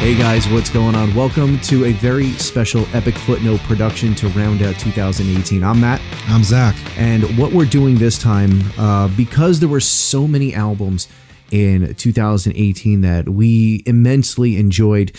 Hey guys, what's going on? Welcome to a very special Epic Footnote production to round out 2018. I'm Matt. I'm Zach. And what we're doing this time, because there were so many albums in 2018 that we immensely enjoyed,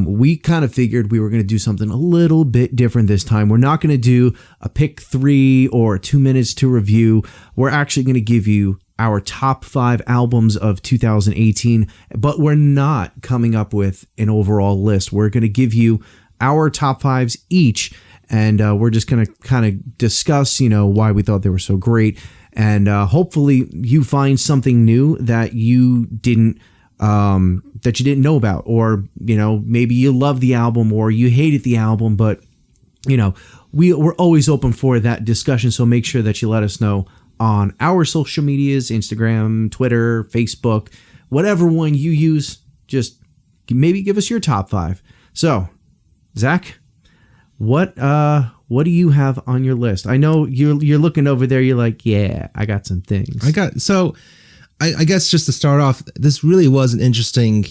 we kind of figured we were going to do something a little bit different this time. We're not going to do a pick 3 or 2 minutes to review. We're actually going to give you our top 5 albums of 2018, but we're not coming up with an overall list. We're going to give you our top 5s each, and we're just going to kind of discuss, why we thought they were so great, and hopefully you find something new that you didn't know about, or maybe you love the album or you hated the album, but we're always open for that discussion. So make sure that you let us know on our social medias, Instagram, Twitter, Facebook, whatever one you use. Just maybe give us your top 5. So, Zach, what do you have on your list? I know you're looking over there. You're like, yeah, I got some things. I guess just to start off, this really was an interesting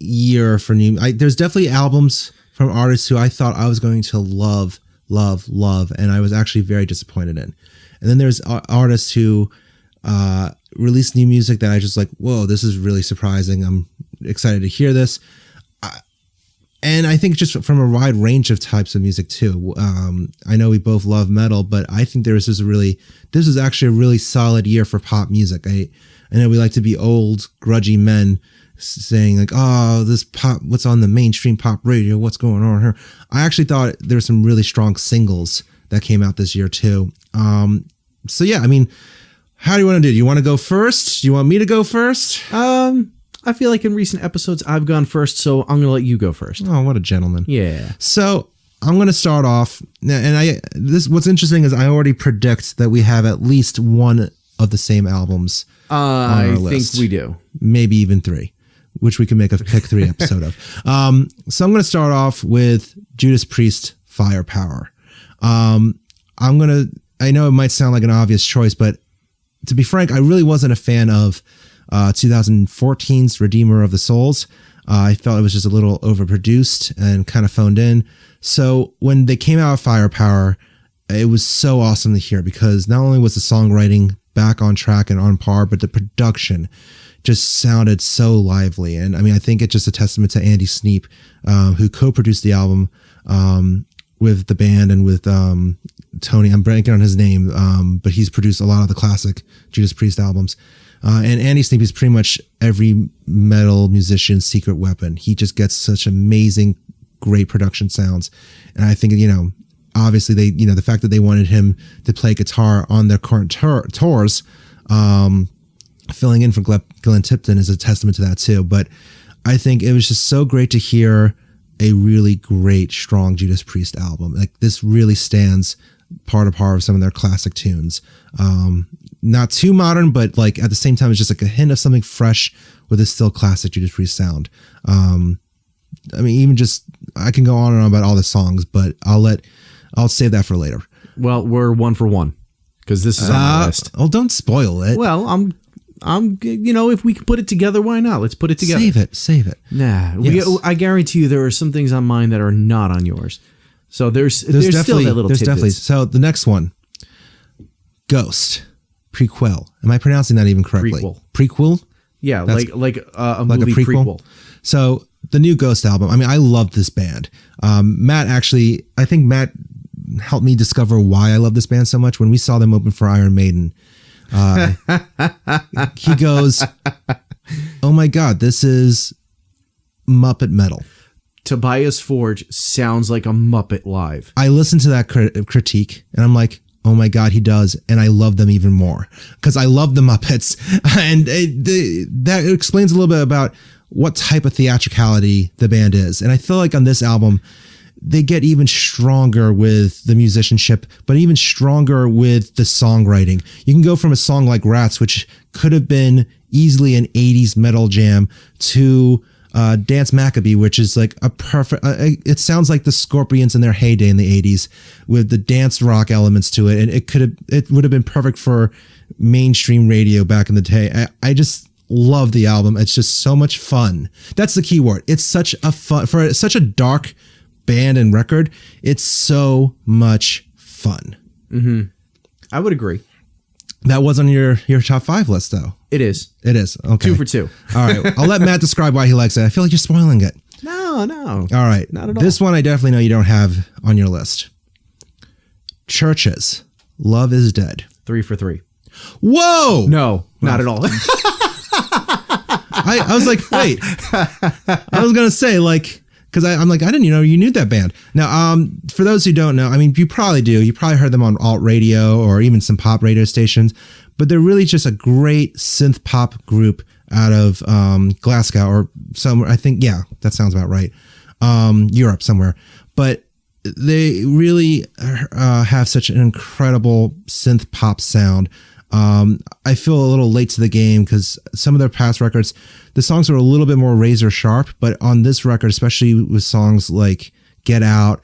year for new. There's definitely albums from artists who I thought I was going to love, and I was actually very disappointed in. And then there's artists who release new music that I just like, whoa, this is really surprising. I'm excited to hear this. And I think just from a wide range of types of music too. I know we both love metal, but I think this is actually a really solid year for pop music. I know we like to be old, grudgy men saying like, oh, this pop, what's on the mainstream pop radio? What's going on here? I actually thought there were some really strong singles that came out this year too. So yeah, I mean, how do you want to do? Do you want to go first? Do you want me to go first? I feel like in recent episodes I've gone first, so I'm going to let you go first. Oh, what a gentleman. Yeah. So I'm going to start off, and what's interesting is I already predict that we have at least one of the same albums on our list. Think we do. Maybe even 3, which we can make a pick 3 episode of. So I'm going to start off with Judas Priest, Firepower. I know it might sound like an obvious choice, but to be frank, I really wasn't a fan of 2014's Redeemer of the Souls. I felt it was just a little overproduced and kind of phoned in. So when they came out with Firepower, it was so awesome to hear, because not only was the songwriting back on track and on par, but the production just sounded so lively. And I mean, I think it's just a testament to Andy Sneap, who co-produced the album with the band and with Tony. I'm blanking on his name, but he's produced a lot of the classic Judas Priest albums. And Andy Sneap is pretty much every metal musician's secret weapon. He just gets such amazing, great production sounds. And I think, obviously the fact that they wanted him to play guitar on their current tours, filling in for Glenn Tipton, is a testament to that too. But I think it was just so great to hear a really great, strong Judas Priest album. Like, this really stands par to par with some of their classic tunes. Not too modern, but like at the same time, it's just like a hint of something fresh with a still classic Judas Priest sound. I mean, even just, I can go on and on about all the songs, but I'll save that for later. Well, we're 1 for 1 because this is on the list. Oh, don't spoil it. Well, if we can put it together, why not? Let's put it together. Save it. Nah, yes. I guarantee you there are some things on mine that are not on yours. So there's still that little tidbits. Definitely. So the next one, Ghost, prequel. Am I pronouncing that even correctly? Prequel? Yeah, like a movie prequel. So the new Ghost album. I mean, I love this band. Matt helped me discover why I love this band so much. When we saw them open for Iron Maiden, he goes, "Oh my God, this is Muppet metal." Tobias Forge sounds like a Muppet live. I listened to that critique and I'm like, oh my God, he does. And I love them even more because I love the Muppets. And that explains a little bit about what type of theatricality the band is. And I feel like on this album, they get even stronger with the musicianship, but even stronger with the songwriting. You can go from a song like Rats, which could have been easily an 80s metal jam, to Dance Macabre, which is like a perfect, it sounds like the Scorpions in their heyday in the 80s with the dance rock elements to it. And it would have been perfect for mainstream radio back in the day. I just love the album. It's just so much fun. That's the key word. It's such a fun, for such a dark band and record. It's so much fun. Mm-hmm. I would agree. That was on your top 5 list, though. It is. It is. Okay. 2 for 2. All right. I'll let Matt describe why he likes it. I feel like you're spoiling it. No. All right. Not at all. This one I definitely know you don't have on your list. Churches. Love is Dead. 3 for 3. Whoa! No, not at all. I was like, wait. I was gonna say, like, because I'm like, I didn't know you knew that band. Now, for those who don't know, I mean, you probably do. You probably heard them on alt radio or even some pop radio stations, but they're really just a great synth pop group out of Glasgow or somewhere. I think, yeah, that sounds about right. Europe somewhere, but they really have such an incredible synth pop sound. I feel a little late to the game because some of their past records, the songs are a little bit more razor sharp, but on this record, especially with songs like Get Out,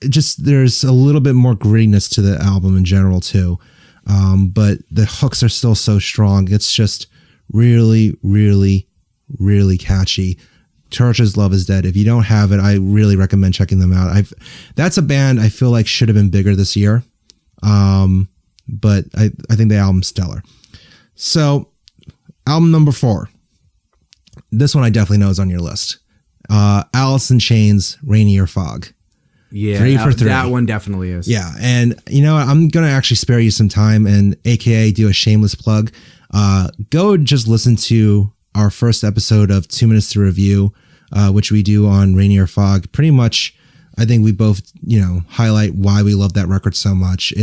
just there's a little bit more grittiness to the album in general too. But the hooks are still so strong. It's just really, really, really catchy. Church's Love is Dead. If you don't have it, I really recommend checking them out. That's a band I feel like should have been bigger this year. But I think the album's stellar. So, album number 4. This one I definitely know is on your list. Alice in Chains, Rainier Fog. Yeah, 3 for 3. That one definitely is. Yeah, and you know what? I'm going to actually spare you some time and AKA do a shameless plug. Go just listen to our first episode of 2 Minutes to Review, which we do on Rainier Fog. Pretty much, I think we both, highlight why we love that record so much.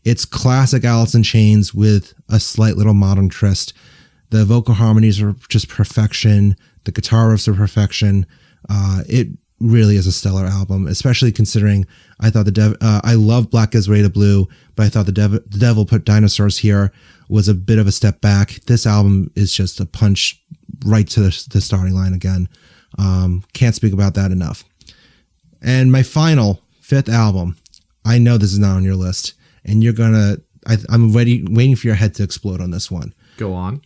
It's classic Alice in Chains with a slight little modern twist. The vocal harmonies are just perfection. The guitar riffs are perfection. It really is a stellar album, especially considering I thought I love Black Gives Way to Blue, but I thought the Devil Put Dinosaurs Here was a bit of a step back. This album is just a punch right to the starting line again. Can't speak about that enough. And my final 5th album, I know this is not on your list, and you're gonna. I'm waiting for your head to explode on this one. Go on.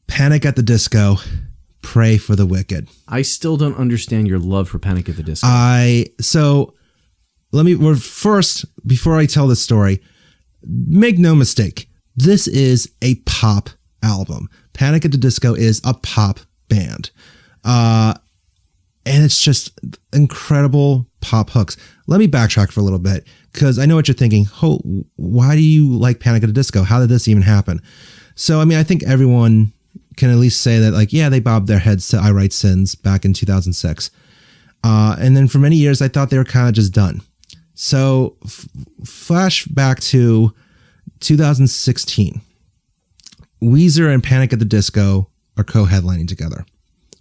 Panic at the Disco, Pray for the Wicked. I still don't understand your love for Panic at the Disco. First, before I tell this story, make no mistake, this is a pop album. Panic at the Disco is a pop band. And it's just incredible pop hooks. Let me backtrack for a little bit because I know what you're thinking. Why do you like Panic at the Disco? How did this even happen? So, I mean, I think everyone can at least say that, like, yeah, they bobbed their heads to I Write Sins back in 2006. And then for many years, I thought they were kind of just done. So flash back to 2016. Weezer and Panic at the Disco are co-headlining together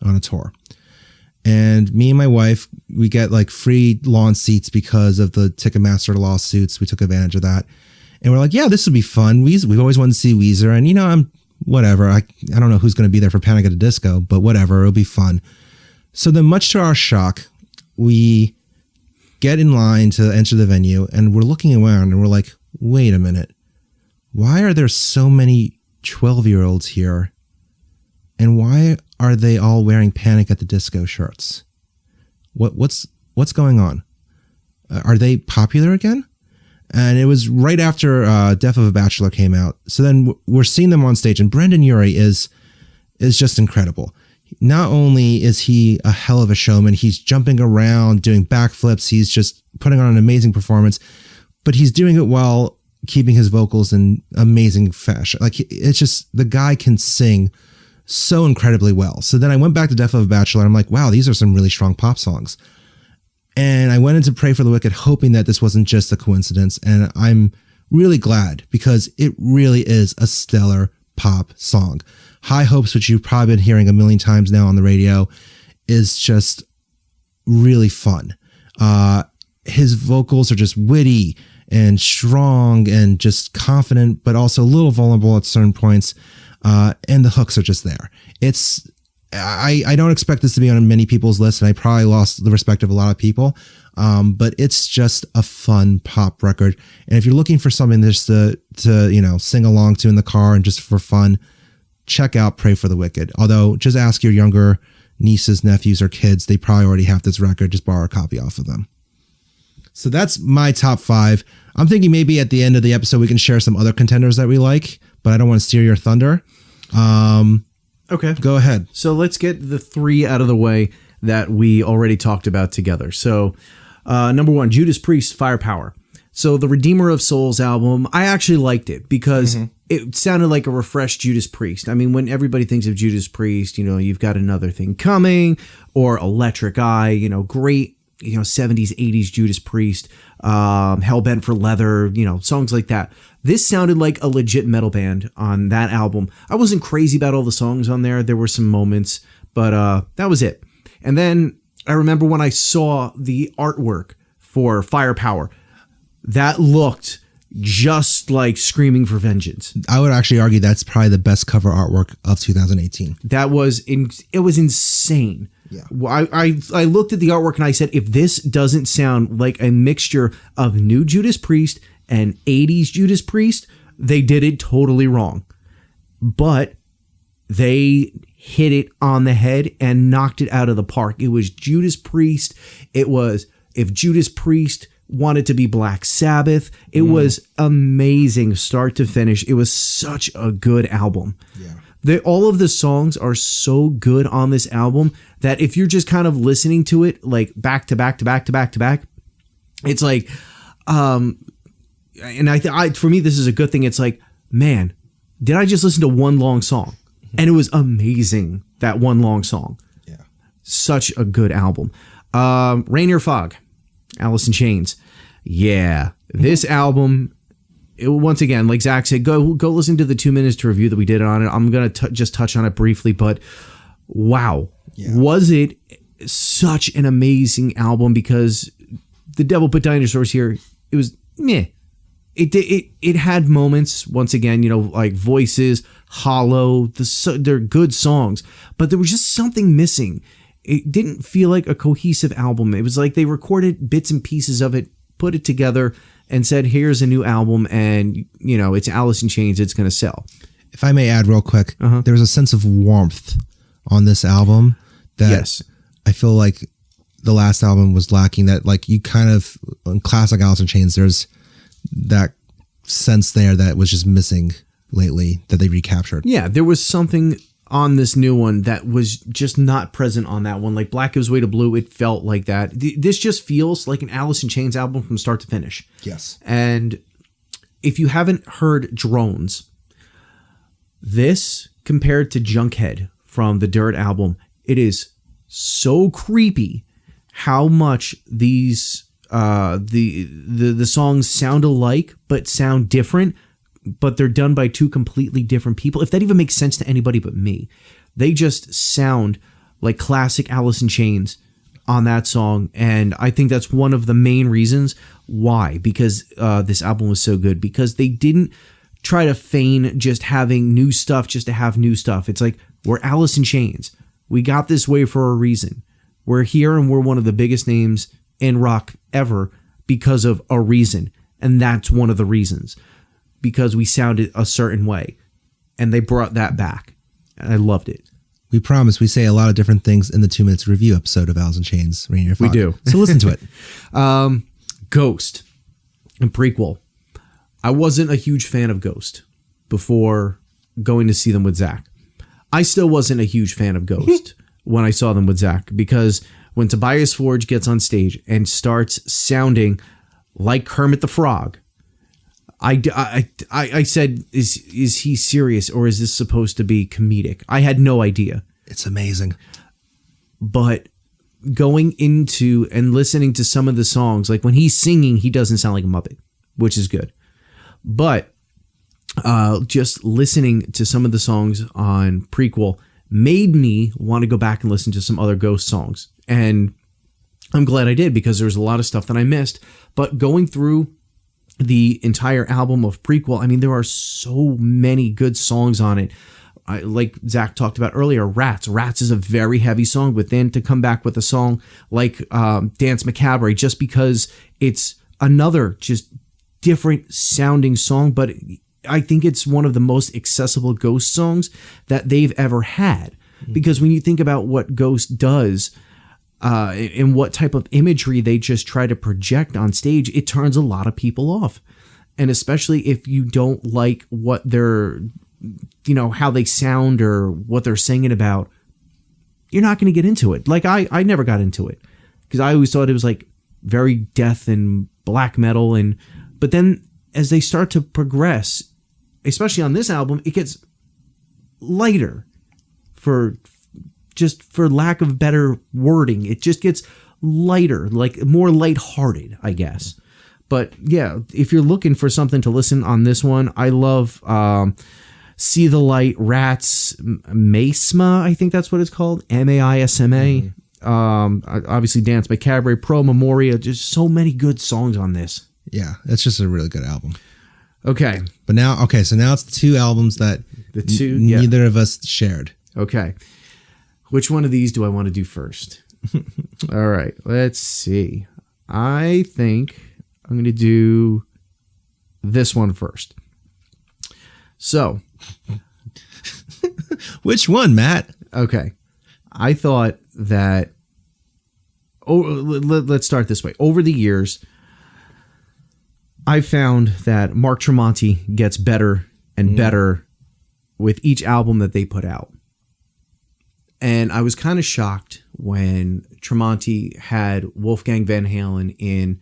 on a tour. And me and my wife, we get like free lawn seats because of the Ticketmaster lawsuits. We took advantage of that. And we're like, yeah, this would be fun. We've always wanted to see Weezer. And, I'm whatever. I don't know who's going to be there for Panic at the Disco, but whatever. It'll be fun. So then much to our shock, we get in line to enter the venue and we're looking around and we're like, wait a minute. Why are there so many 12-year-olds here? And why are they all wearing Panic at the Disco shirts? What's going on? Are they popular again? And it was right after Death of a Bachelor came out. So then we're seeing them on stage, and Brendan Urie is just incredible. Not only is he a hell of a showman, he's jumping around, doing backflips, he's just putting on an amazing performance, but he's doing it while keeping his vocals in amazing fashion. Like, it's just, the guy can sing so incredibly well. So then I went back to Death of a Bachelor. I'm like, wow, these are some really strong pop songs. And I went into Pray for the Wicked hoping that this wasn't just a coincidence. And I'm really glad because it really is a stellar pop song. High Hopes, which you've probably been hearing a million times now on the radio, is just really fun. His vocals are just witty and strong and just confident, but also a little vulnerable at certain points. And the hooks are just there. I don't expect this to be on many people's lists, and I probably lost the respect of a lot of people. but it's just a fun pop record. And if you're looking for something just to sing along to in the car and just for fun, check out Pray for the Wicked. Although, just ask your younger nieces, nephews, or kids. They probably already have this record. Just borrow a copy off of them. So that's my top 5. I'm thinking maybe at the end of the episode we can share some other contenders that we like, but I don't want to steal your thunder. Okay. Go ahead. So let's get the 3 out of the way that we already talked about together. So number 1, Judas Priest, Firepower. So the Redeemer of Souls album, I actually liked it because it sounded like a refreshed Judas Priest. I mean, when everybody thinks of Judas Priest, you've got Another Thing Coming or Electric Eye, great, 70s, 80s Judas Priest, Hellbent for Leather, songs like that. This sounded like a legit metal band on that album. I wasn't crazy about all the songs on there. There were some moments, but that was it. And then I remember when I saw the artwork for Firepower, that looked just like Screaming for Vengeance. I would actually argue that's probably the best cover artwork of 2018. That was it was insane. Yeah. I looked at the artwork and I said, if this doesn't sound like a mixture of new Judas Priest and 80s Judas Priest, they did it totally wrong. But they hit it on the head and knocked it out of the park. It was Judas Priest. It was if Judas Priest wanted to be Black Sabbath. It was amazing start to finish. It was such a good album. Yeah. All of the songs are so good on this album that if you're just kind of listening to it like back to back to back to back to back, it's like, and I for me this is a good thing. It's like, man, did I just listen to one long song? And it was amazing, that one long song. Yeah, such a good album. Rain or Fog, Alice in Chains. Yeah, this album. Once again, like Zach said, go listen to the 2 minutes to review that we did on it. I'm going to just touch on it briefly, but wow, was it such an amazing album because The Devil Put Dinosaurs here, it was meh. It had moments, once again, like Voices, Hollow, they're good songs, but there was just something missing. It didn't feel like a cohesive album. It was like they recorded bits and pieces of it, put it together, and said, here's a new album, and, it's Alice in Chains, it's going to sell. If I may add real quick, there was a sense of warmth on this album that I feel like the last album was lacking. That, like, you kind of, in classic Alice in Chains, there's that sense there that was just missing lately that they recaptured. Yeah, there was something on this new one that was just not present on that one. Like Black Gives Way to Blue, it felt like that. This just feels like an Alice in Chains album from start to finish. Yes. And if you haven't heard Drones, this compared to Junkhead from the Dirt album, it is so creepy how much these the songs sound alike but sound different, but they're done by 2 completely different people. If that even makes sense to anybody but me, they just sound like classic Alice in Chains on that song. And I think that's one of the main reasons why, because this album was so good, because they didn't try to feign just having new stuff just to have new stuff. It's like, we're Alice in Chains. We got this way for a reason. We're here and we're one of the biggest names in rock ever because of a reason. And that's one of the reasons. Because we sounded a certain way, and they brought that back, and I loved it. We promise we say a lot of different things in the 2 minutes review episode of Alice in Chains. Rain or Fog. We do. So listen to it. Ghost and Prequel. I wasn't a huge fan of Ghost before going to see them with Zach. I still wasn't a huge fan of Ghost when I saw them with Zach, because when Tobias Forge gets on stage and starts sounding like Kermit the Frog, I said, is he serious, or is this supposed to be comedic? I had no idea. It's amazing. But going into and listening to some of the songs, like when he's singing, he doesn't sound like a Muppet, which is good. But just listening to some of the songs on Prequel made me want to go back and listen to some other Ghost songs. And I'm glad I did, because there's a lot of stuff that I missed. But going through the entire album of Prequel, I mean, there are so many good songs on it. like Zach talked about earlier, Rats is a very heavy song, but then to come back with a song like Dance Macabre, just because it's another just different sounding song, but I think it's one of the most accessible Ghost songs that they've ever had. Because when you think about what Ghost does and what type of imagery they just try to project on stage, it turns a lot of people off. And especially if you don't like what they're, how they sound or what they're singing about, you're not going to get into it. Like I never got into it because I always thought it was like very death and black metal. But then as they start to progress, especially on this album, it gets lighter for lack of better wording. It just gets lighter, like more lighthearted, I guess. But yeah, if you're looking for something to listen on this one, I love See the Light, Rats, Maisma, I think that's what it's called, Maisma. Obviously Dance Macabre, Pro Memoria, just so many good songs on this. Yeah, it's just a really good album. Okay. But now it's the two albums that neither of us shared. Okay. Which one of these do I want to do first? All right, let's see. I think I'm going to do this one first. So. Which one, Matt? Okay. I thought that. Let's start this way. Over the years, I found that Mark Tremonti gets better and better with each album that they put out. And I was kind of shocked when Tremonti had Wolfgang Van Halen in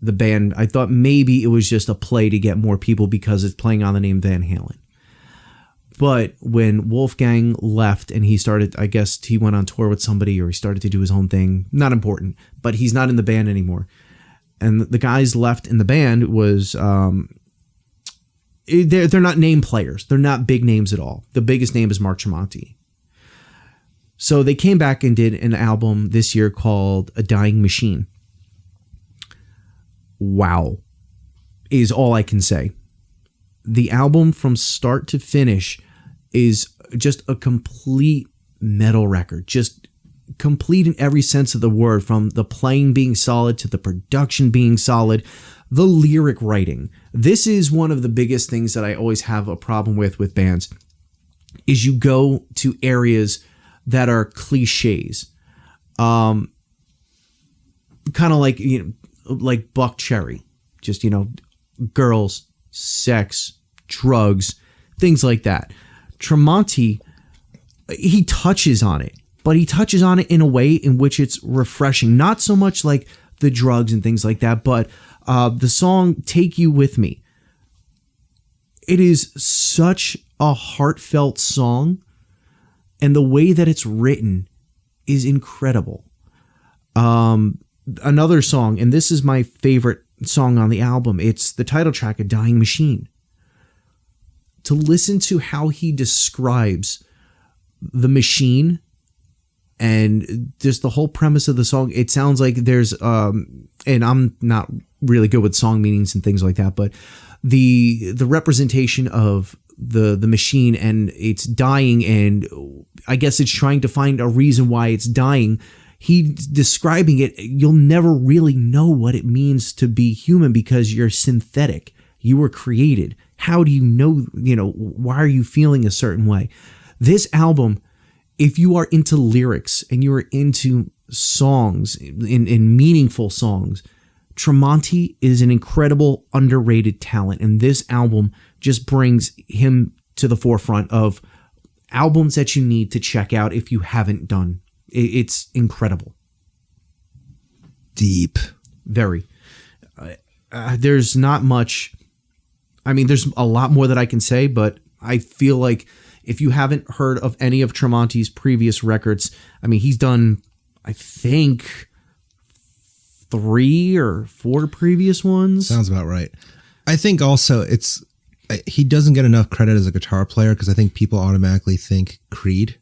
the band. I thought maybe it was just a play to get more people because it's playing on the name Van Halen. But when Wolfgang left and he started, I guess he went on tour with somebody or he started to do his own thing. Not important, but he's not in the band anymore. And the guys left in the band was, they're not name players. They're not big names at all. The biggest name is Mark Tremonti. So they came back and did an album this year called A Dying Machine. Wow, is all I can say. The album from start to finish is just a complete metal record. Just complete in every sense of the word, from the playing being solid to the production being solid, the lyric writing. This is one of the biggest things that I always have a problem with bands, is you go to areas that are cliches. Kind of like, like Buck Cherry, just, girls, sex, drugs, things like that. Tremonti, he touches on it, but he touches on it in a way in which it's refreshing. Not so much like the drugs and things like that, but the song Take You With Me. It is such a heartfelt song, and the way that it's written is incredible. Another song, and this is my favorite song on the album, it's the title track, A Dying Machine. To listen to how he describes the machine and just the whole premise of the song, it sounds like there's, and I'm not really good with song meanings and things like that, but the representation of the machine and it's dying, and I guess it's trying to find a reason why it's dying. He's describing it. You'll never really know what it means to be human because you're synthetic. You were created. How do you know, why are you feeling a certain way? This album, if you are into lyrics and you are into songs, in meaningful songs, Tremonti is an incredible, underrated talent. And this album just brings him to the forefront of albums that you need to check out if you haven't done. It's incredible. Deep. Very. There's not much. I mean, there's a lot more that I can say, but I feel like if you haven't heard of any of Tremonti's previous records, I mean, he's done, I think, 3 or 4 previous ones. Sounds about right. I think also he doesn't get enough credit as a guitar player because I think people automatically think Creed.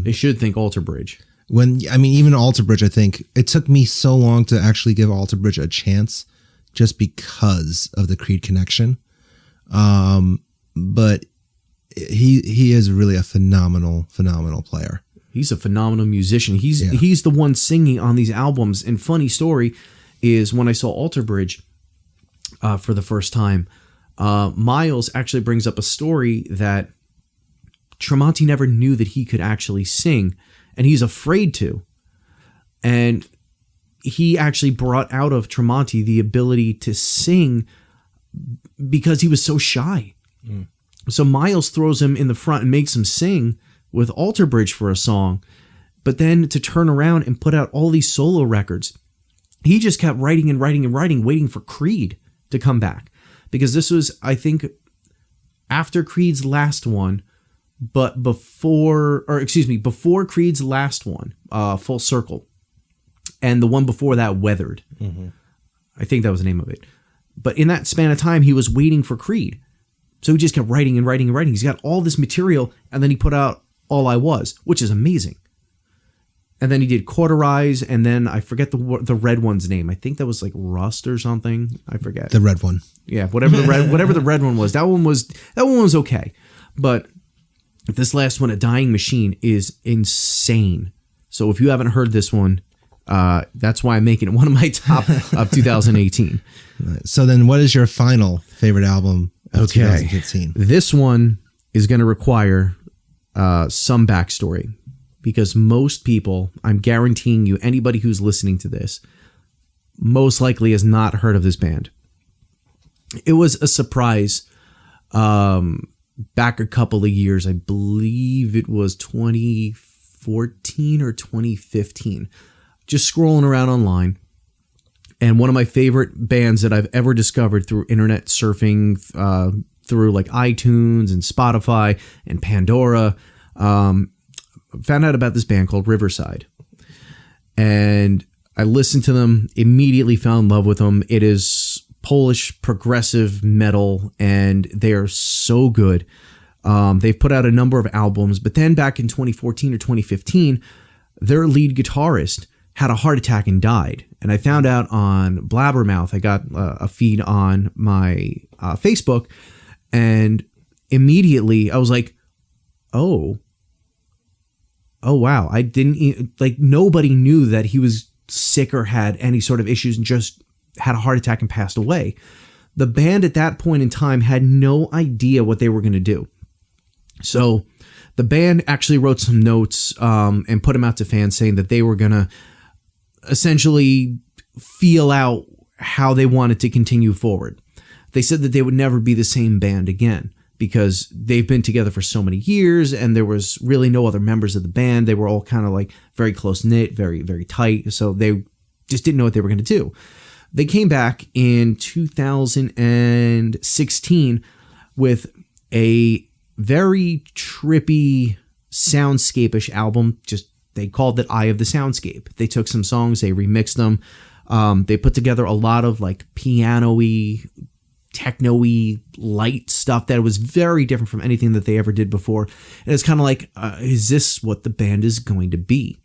They should think Alter Bridge. Even Alter Bridge, I think it took me so long to actually give Alter Bridge a chance just because of the Creed connection. But he he is really a phenomenal player. He's a phenomenal musician. He's the one singing on these albums. And funny story is when I saw Alter Bridge for the first time, Miles actually brings up a story that Tremonti never knew that he could actually sing, and he's afraid to. And he actually brought out of Tremonti the ability to sing because he was so shy. Mm. So Miles throws him in the front and makes him sing with Alter Bridge for a song, but then to turn around and put out all these solo records, he just kept writing and writing and writing, waiting for Creed to come back. Because this was, I think, after Creed's last one, but before Creed's last one, Full Circle, and the one before that, Weathered. Mm-hmm. I think that was the name of it. But in that span of time, he was waiting for Creed. So he just kept writing and writing and writing. He's got all this material, and then he put out All I Was, which is amazing. And then he did Cauterize, and then I forget the red one's name. I think that was like Rust or something. I forget. The red one. Yeah, whatever the red one was. That one was okay. But this last one, A Dying Machine, is insane. So if you haven't heard this one, that's why I'm making it one of my top of 2018. So then what is your final favorite album of 2015? This one is going to require some backstory, because most people, I'm guaranteeing you, anybody who's listening to this, most likely has not heard of this band. It was a surprise back a couple of years. I believe it was 2014 or 2015. Just scrolling around online, and one of my favorite bands that I've ever discovered through internet surfing, through like iTunes and Spotify and Pandora, found out about this band called Riverside. And I listened to them, immediately fell in love with them. It is Polish progressive metal, and they are so good. They've put out a number of albums, but then back in 2014 or 2015, their lead guitarist had a heart attack and died. And I found out on Blabbermouth. I got a feed on my Facebook, and immediately I was like, oh wow. I didn't, like, nobody knew that he was sick or had any sort of issues and just had a heart attack and passed away. The band at that point in time had no idea what they were going to do. So the band actually wrote some notes and put them out to fans saying that they were going to essentially feel out how they wanted to continue forward. They said that they would never be the same band again, because they've been together for so many years and there was really no other members of the band. They were all kind of like very close knit, very, very tight. So they just didn't know what they were going to do. They came back in 2016 with a very trippy soundscape-ish album. Just, they called it Eye of the Soundscape. They took some songs, they remixed them. They put together a lot of like piano-y, techno-y, light stuff that was very different from anything that they ever did before. And it's kind of like, is this what the band is going to be?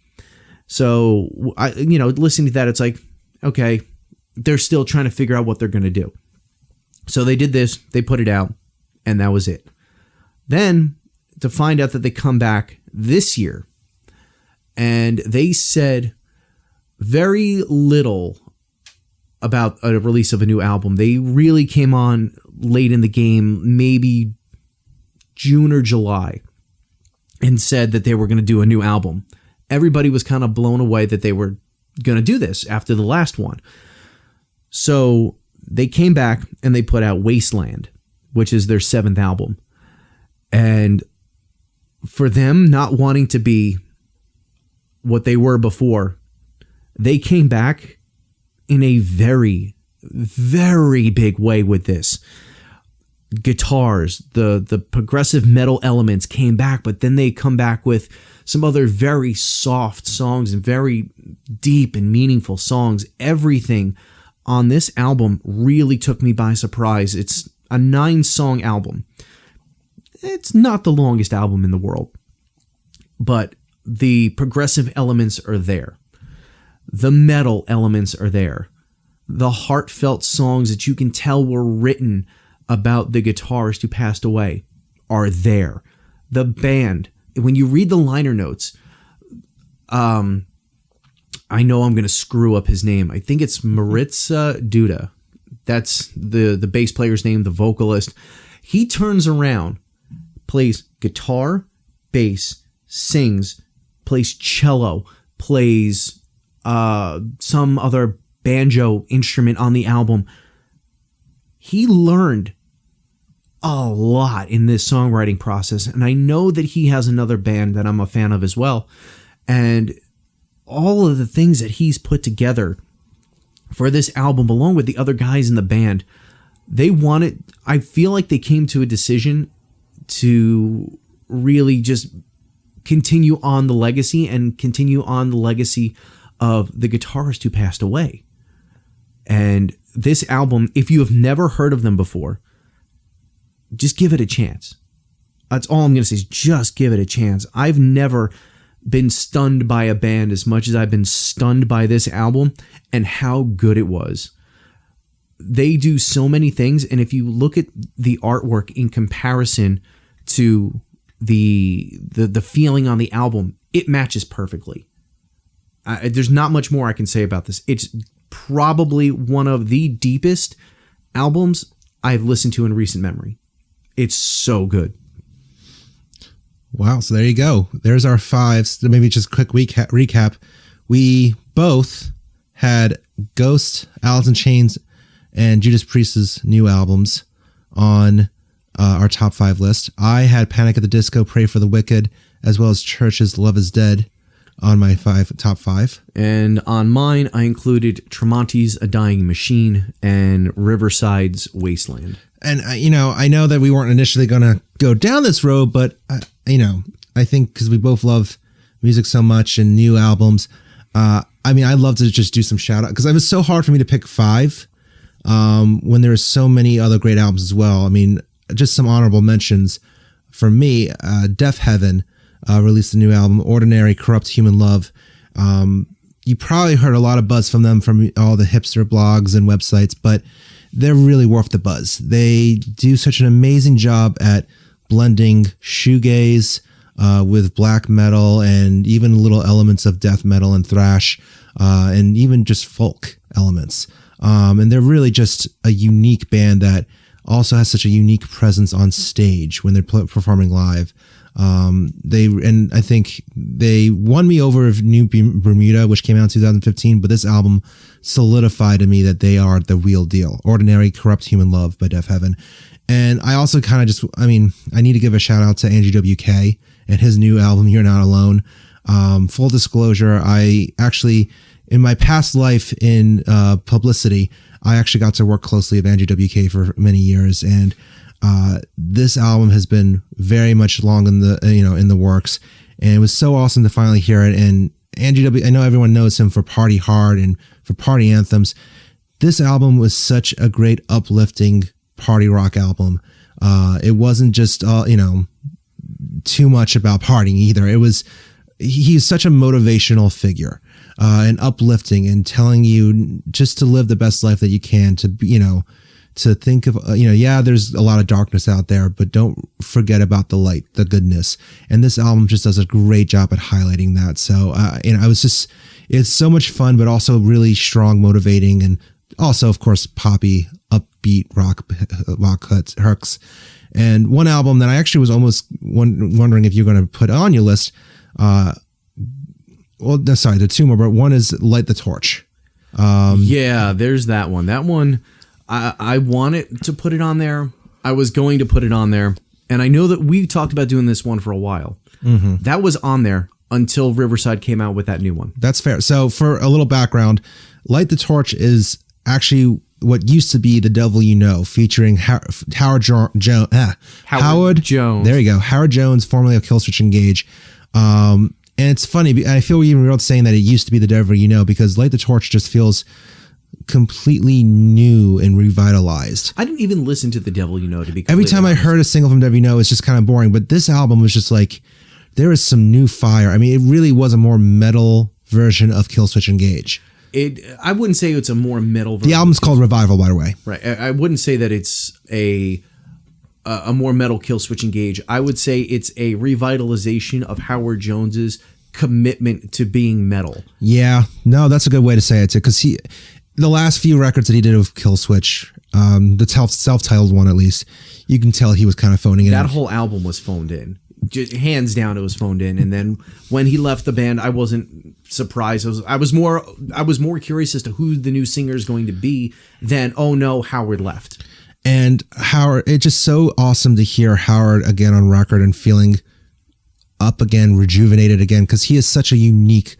So, listening to that, it's like, okay, they're still trying to figure out what they're going to do. So they did this, they put it out, and that was it. Then to find out that they come back this year, and they said very little about a release of a new album. They really came on late in the game, maybe June or July, and said that they were going to do a new album. Everybody was kind of blown away that they were going to do this after the last one. So they came back and they put out Wasteland, which is their 7th album. And for them not wanting to be what they were before, they came back in a very, very big way with this. Guitars, the progressive metal elements came back, but then they come back with some other very soft songs and very deep and meaningful songs. Everything on this album really took me by surprise. It's a 9-song album. It's not the longest album in the world, but the progressive elements are there. The metal elements are there. The heartfelt songs that you can tell were written about the guitarist who passed away are there. the band, when you read the liner notes, I know I'm going to screw up his name. I think it's Maritza Duda. That's the bass player's name, the vocalist. He turns around, plays guitar, bass, sings, plays cello, plays some other banjo instrument on the album. He learned a lot in this songwriting process, and I know that he has another band that I'm a fan of as well. And all of the things that he's put together for this album, along with the other guys in the band, I feel like they came to a decision to really just continue on the legacy and continue on the legacy of the guitarist who passed away. And this album, if you have never heard of them before, just give it a chance. That's all I'm going to say, is just give it a chance. I've never been stunned by a band as much as I've been stunned by this album and how good it was. They do so many things, and if you look at the artwork in comparison to the feeling on the album, it matches perfectly. There's not much more I can say about this. It's probably one of the deepest albums I've listened to in recent memory. It's so good. Wow. So there you go. There's our fives. So maybe just a quick recap. We both had Ghost, Alice in Chains, and Judas Priest's new albums on our top 5 list. I had Panic at the Disco, Pray for the Wicked, as well as Church's Love is Dead on my top 5. And on mine, I included Tremonti's A Dying Machine and Riverside's Wasteland. And, I know that we weren't initially going to go down this road, but, I think because we both love music so much and new albums, I'd love to just do some shout out, because it was so hard for me to pick 5 when there are so many other great albums as well. Just some honorable mentions for me. Deaf Heaven released a new album, Ordinary Corrupt Human Love. You probably heard a lot of buzz from them from all the hipster blogs and websites, but they're really worth the buzz. They do such an amazing job at blending shoegaze with black metal and even little elements of death metal and thrash and even just folk elements. And they're really just a unique band that also has such a unique presence on stage when they're performing live. I think they won me over with New Bermuda, which came out in 2015, but this album solidified to me that they are the real deal. Ordinary Corrupt Human Love by Deaf Heaven. And I also kind of I need to give a shout out to Andrew WK and his new album, You're Not Alone. Full disclosure, I actually, in my past life in publicity, I actually got to work closely with Andrew WK for many years, and this album has been very much long in the works, and it was so awesome to finally hear it. And Andrew I know everyone knows him for Party Hard and for party anthems. This album was such a great uplifting party rock album. It wasn't just too much about partying either. He's such a motivational figure and uplifting and telling you just to live the best life that you can, to think of, there's a lot of darkness out there, but don't forget about the light, the goodness. And this album just does a great job at highlighting that. So, it's so much fun, but also really strong, motivating, and also, of course, poppy, upbeat rock hooks. And one album that I actually was almost wondering if you're going to put on your list, the 2 more, but one is Light the Torch. There's that one. That one, I wanted to put it on there. I was going to put it on there. And I know that we talked about doing this one for a while. Mm-hmm. That was on there until Riverside came out with that new one. That's fair. So for a little background, Light the Torch is actually what used to be The Devil You Know, featuring Howard Jones. There you go. Howard Jones, formerly of Killswitch Engage. And it's funny, I feel even real saying that it used to be The Devil You Know, because Light the Torch just feels completely new and revitalized. I didn't even listen to The Devil You Know, to be every time honest. I heard a single from Devil You Know, it's just kind of boring. But this album was just like, there is some new fire. It really was a more metal version of Killswitch Engage. I wouldn't say it's a more metal version. The album's called Revival, by the way. Right. I wouldn't say that it's a a more metal Killswitch Engage. I would say it's a revitalization of Howard Jones's commitment to being metal. Yeah, no, that's a good way to say it too. Because the last few records that he did with Killswitch, the self-titled one at least, you can tell he was kind of phoning it in. That whole album was phoned in. Just hands down, it was phoned in. And then when he left the band, I wasn't surprised. I was more curious as to who the new singer is going to be than, oh no, Howard left. And Howard, it's just so awesome to hear Howard again on record and feeling up again, rejuvenated again, because he is such a unique,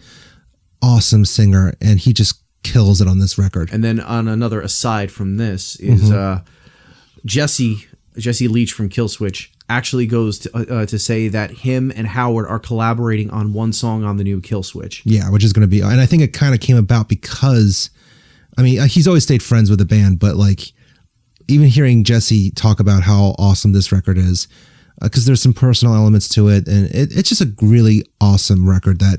awesome singer, and he just kills it on this record. And then on another aside from this is Jesse Leach from Killswitch actually goes to say that him and Howard are collaborating on one song on the new Killswitch. Yeah, which is going to be, and I think it kind of came about because, I mean, he's always stayed friends with the band, but like even hearing Jesse talk about how awesome this record is, because there's some personal elements to it, and it's just a really awesome record that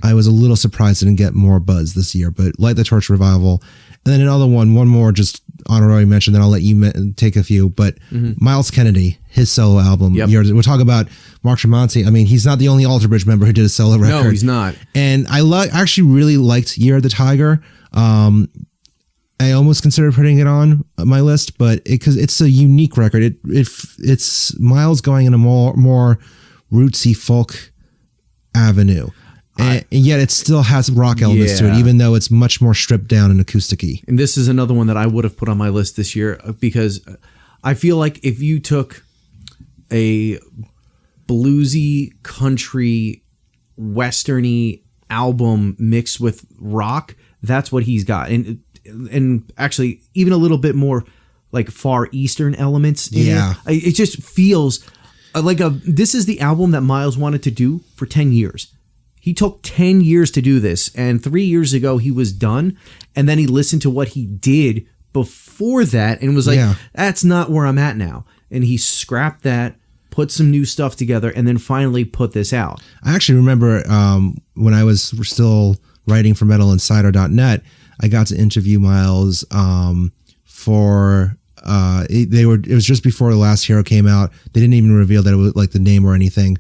I was a little surprised didn't get more buzz this year. But Light the Torch Revival, and then another one more just honorary mention, then I'll let you take a few. But Miles Kennedy, his solo album. Yep. We'll talk about Mark Tremonti. I mean, he's not the only Alter Bridge member who did a solo record. No, he's not. And I actually really liked Year of the Tiger. I almost considered putting it on my list, but because it's a unique record, it's Miles going in a more rootsy folk avenue, and yet it still has rock elements to it, even though it's much more stripped down and acousticy. And this is another one that I would have put on my list this year because I feel like if you took a bluesy, country, westerny album mixed with rock, that's what he's got. And actually even a little bit more like Far Eastern elements in it. It just feels like this is the album that Miles wanted to do for 10 years. He took 10 years to do this, and 3 years ago he was done, and then he listened to what he did before that and was like, that's not where I'm at now. And he scrapped that, put some new stuff together, and then finally put this out. I actually remember when I was still writing for metalinsider.net, I got to interview Miles for it was just before The Last Hero came out. They didn't even reveal that it was like the name or anything.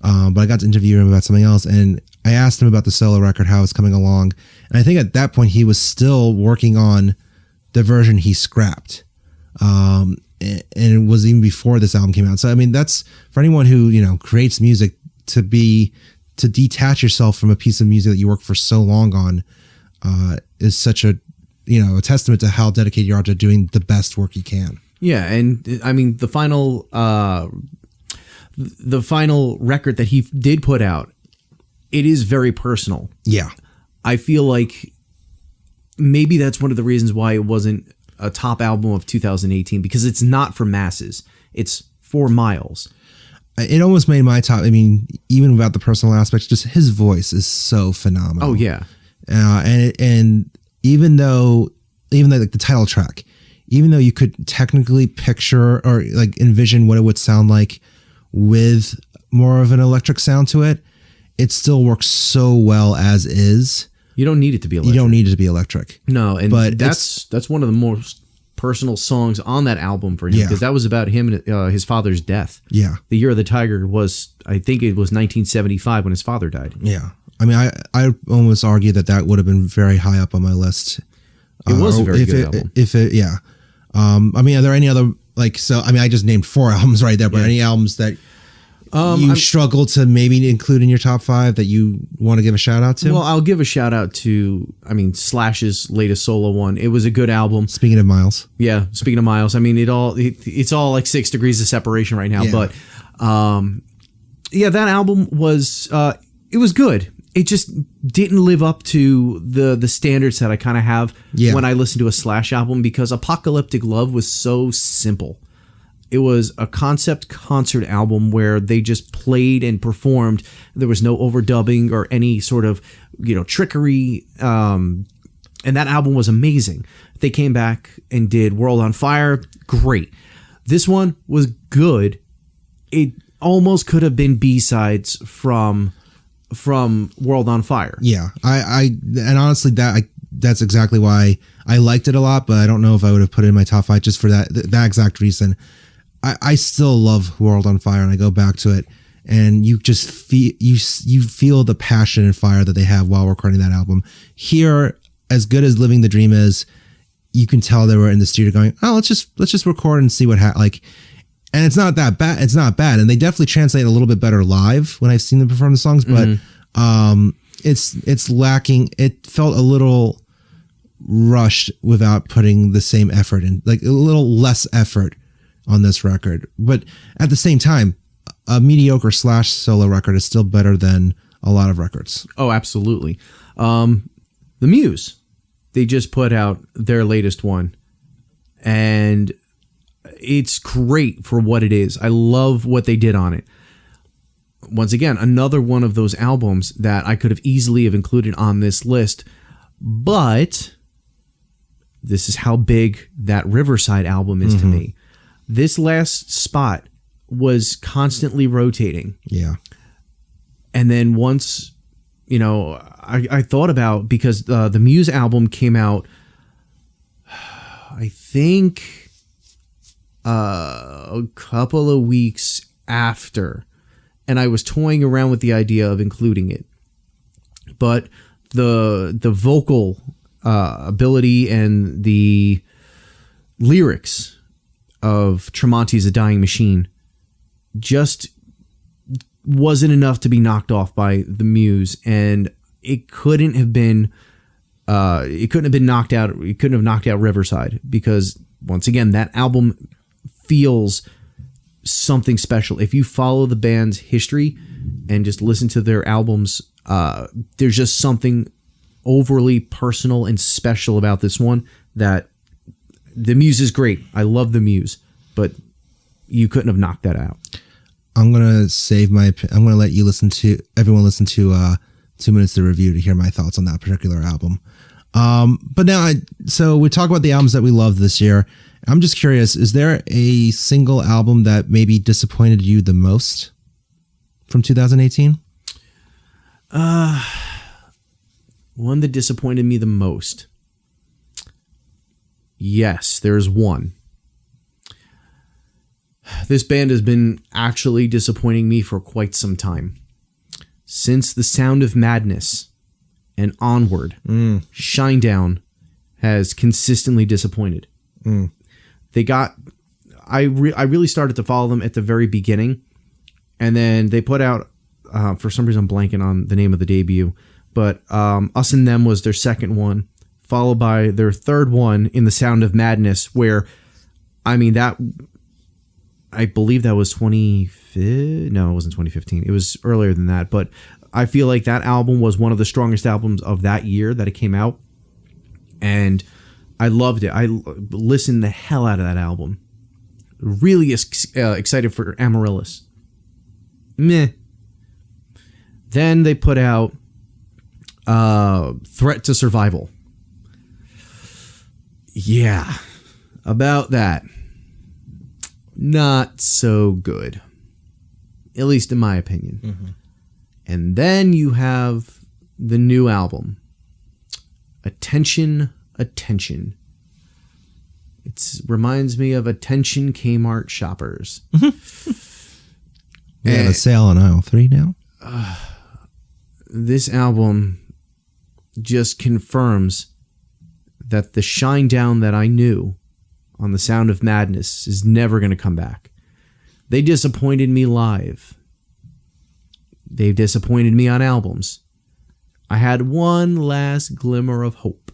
But I got to interview him about something else, and I asked him about the solo record, how it's coming along. And I think at that point he was still working on the version he scrapped. And it was even before this album came out. So I mean, that's for anyone who, creates music, to detach yourself from a piece of music that you work for so long on, is such a testament to how dedicated you are to doing the best work you can. Yeah, and I mean the final record that he did put out, it is very personal. Yeah, I feel like maybe that's one of the reasons why it wasn't a top album of 2018, because it's not for masses. It's for Miles. It almost made my top. I mean, even without the personal aspects, just his voice is so phenomenal. Oh yeah. And even though like the title track, even though you could technically picture or like envision what it would sound like with more of an electric sound to it, it still works so well as is. You don't need it to be electric. You don't need it to be electric. No, and that's one of the most personal songs on that album for him, because that was about him and his father's death. Yeah. The Year of the Tiger was, I think it was 1975 when his father died. Yeah. I mean, I almost argue that would have been very high up on my list. It was a very good album. I mean, are there any other, I just named 4 albums right there, but any albums that you struggle to maybe include in your top 5 that you want to give a shout out to? Well, I'll give a shout out to, Slash's latest solo one. It was a good album. Speaking of Miles. Yeah. Speaking of Miles, I mean, it's all like 6 degrees of separation right now, but that album was, it was good. It just didn't live up to the standards that I kind of have when I listen to a Slash album, because Apocalyptic Love was so simple. It was a concept concert album where they just played and performed. There was no overdubbing or any sort of, trickery. And that album was amazing. They came back and did World on Fire. Great. This one was good. It almost could have been B-sides from World on Fire. Yeah. And honestly, that's exactly why I liked it a lot, but I don't know if I would have put it in my top 5 just for that exact reason. I still love World on Fire, and I go back to it, and you just feel the passion and fire that they have while recording that album. Here, as good as Living the Dream is, you can tell they were in the studio going, oh, let's just record and see what and it's not that bad. It's not bad, and they definitely translate a little bit better live when I've seen them perform the songs. But it's lacking. It felt a little rushed without putting the same effort in, like a little less effort on this record. But at the same time, a mediocre Slash solo record is still better than a lot of records. Oh, absolutely. The Muse, they just put out their latest one, and it's great for what it is. I love what they did on it. Once again, another one of those albums that I could have easily have included on this list, but this is how big that Riverside album is to me. This last spot was constantly rotating. Yeah. And then once, I thought about, because the Muse album came out, I think a couple of weeks after, and I was toying around with the idea of including it. But the vocal ability and the lyrics of Tremonti's A Dying Machine just wasn't enough to be knocked off by the Muse, and it couldn't have been knocked out. It couldn't have knocked out Riverside, because once again, that album feels something special. If you follow the band's history and just listen to their albums, there's just something overly personal and special about this one. That the Muse is great. I love the Muse, but you couldn't have knocked that out. I'm gonna let you everyone listen to 2 minutes to review to hear my thoughts on that particular album. But now, so we talk about the albums that we loved this year. I'm just curious, is there a single album that maybe disappointed you the most from 2018? One that disappointed me the most. Yes, there's one. This band has been actually disappointing me for quite some time. Since The Sound of Madness and onward, Shinedown has consistently disappointed. I really started to follow them at the very beginning, and then they put out, for some reason I'm blanking on the name of the debut, but Us and Them was their second one, followed by their third one in The Sound of Madness, where, I believe that was 2015. No, it wasn't 2015. It was earlier than that, but I feel like that album was one of the strongest albums of that year that it came out, and I loved it. I listened the hell out of that album. Really excited for Amaryllis. Meh. Then they put out Threat to Survival. Yeah, about that. Not so good. At least in my opinion. And then you have the new album, Attention, Attention. It reminds me of Attention Kmart shoppers. We have a sale on aisle 3 now. This album just confirms that the Shinedown that I knew on The Sound of Madness is never going to come back. They disappointed me live. They've disappointed me on albums. I had one last glimmer of hope,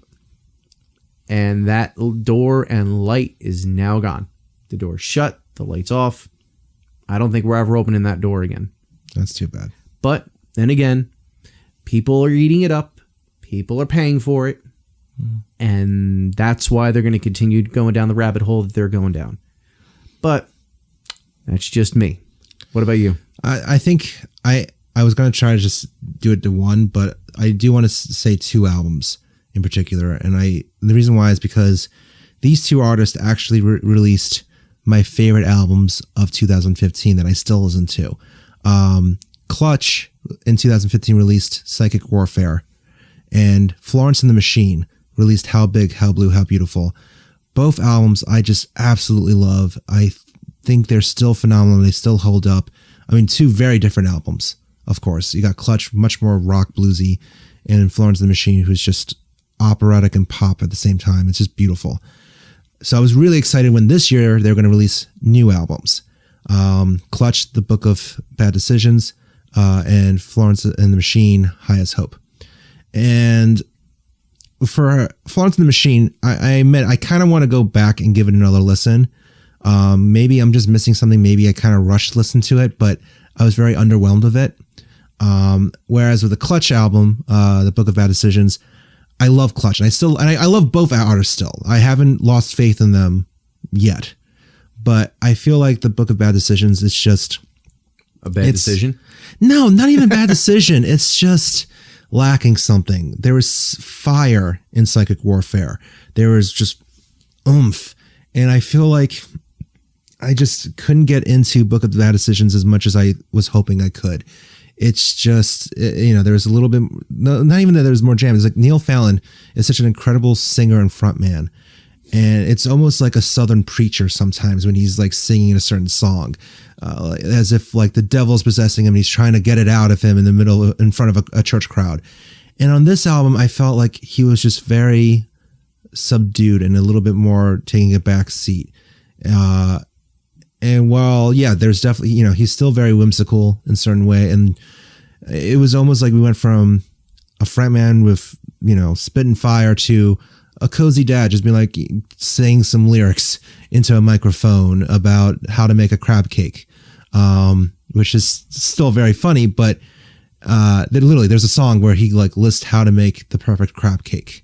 and that door and light is now gone. The door's shut, the light's off. I don't think we're ever opening that door again. That's too bad. But then again, people are eating it up. People are paying for it. And that's why they're going to continue going down the rabbit hole that they're going down. But that's just me. What about you? I think I was going to try to just do it to one, but I do want to say 2 albums in particular. And the reason why is because these 2 artists actually released my favorite albums of 2015 that I still listen to. Clutch in 2015 released Psychic Warfare, and Florence and the Machine released How Big, How Blue, How Beautiful. Both albums I just absolutely love. I think they're still phenomenal. They still hold up. I mean, two very different albums, of course. You got Clutch, much more rock bluesy, and Florence and the Machine, who's just operatic and pop at the same time. It's just beautiful. So I was really excited when this year they're going to release new albums. Clutch, The Book of Bad Decisions, and Florence and the Machine, High as Hope. And for Florence and the Machine, I admit I kind of want to go back and give it another listen. Maybe I'm just missing something. Maybe I kind of rushed listen to it, but I was very underwhelmed with it. Whereas with the Clutch album, The Book of Bad Decisions, I love Clutch, and I love both artists still. I haven't lost faith in them yet, but I feel like The Book of Bad Decisions is just a bad decision. No, not even a bad decision. It's just lacking something. There was fire in Psychic Warfare. There was just oomph. And I feel like I just couldn't get into Book of Bad Decisions as much as I was hoping I could. It's just, there was a little bit, not even that there's more jam. It's like Neil Fallon is such an incredible singer and frontman. And it's almost like a Southern preacher sometimes when he's like singing a certain song, as if like the devil's possessing him and he's trying to get it out of him in front of a church crowd. And on this album, I felt like he was just very subdued and a little bit more taking a back seat. And while, yeah, there's definitely, he's still very whimsical in a certain way. And it was almost like we went from a frontman with, spitting fire to a cozy dad just being like saying some lyrics into a microphone about how to make a crab cake, which is still very funny. But literally, there's a song where he like lists how to make the perfect crab cake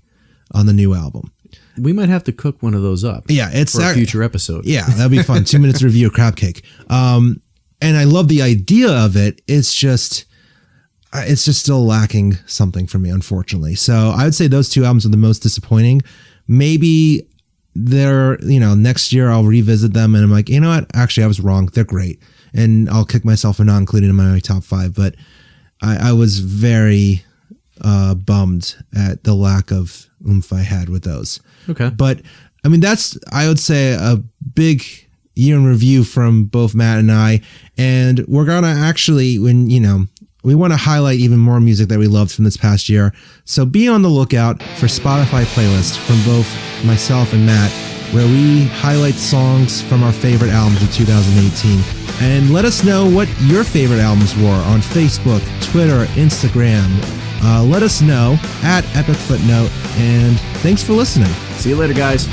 on the new album. We might have to cook one of those up. Yeah, it's for a future episode. Yeah, that'd be fun. 2 minutes to review a crab cake. And I love the idea of it. It's just still lacking something for me, unfortunately. So I would say those two albums are the most disappointing. Maybe next year I'll revisit them and I'm like, you know what? Actually, I was wrong. They're great. And I'll kick myself for not including them in my top 5. But I was very bummed at the lack of oomph I had with those. Okay. But I mean, that's, I would say, a big year in review from both Matt and I. And we're going to actually, we want to highlight even more music that we loved from this past year. So be on the lookout for Spotify playlists from both myself and Matt, where we highlight songs from our favorite albums of 2018. And let us know what your favorite albums were on Facebook, Twitter, Instagram. Let us know at Epic Footnote. And thanks for listening. See you later, guys.